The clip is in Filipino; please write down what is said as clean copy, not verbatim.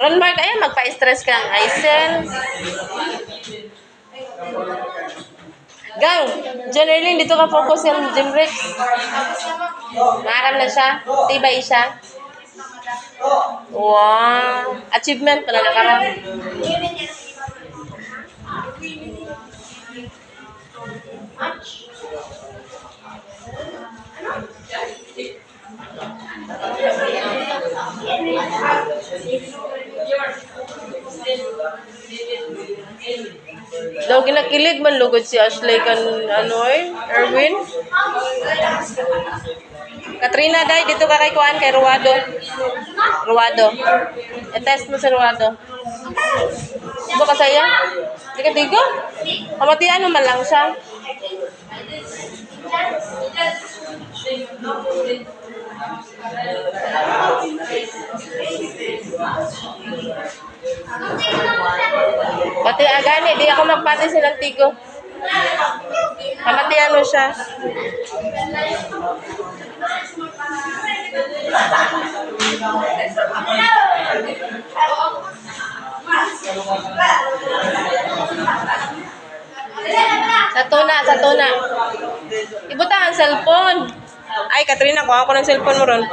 Ron Mark, ayan, magpa-stress ka ng Aisel. Gang, Generally, dito ka focus yung Jim Rex. Maaram na siya. Tibay siya. Wow. Achievement pala nakarang. Daw ginakilig man lugod si Ashley kan Erwin. Katrina day dito ka kay kuan kay Ruado. I-test mo si Ruado. Ibo ka saya? Di ka tigo? Kamatian mo man lang siya. Pati agani, di ako magpati silang tigo. Kamatian mo siya. Sa tuna. Ibuta ang cellphone. Ay, Katrina, kuha ko ng cellphone mo ron.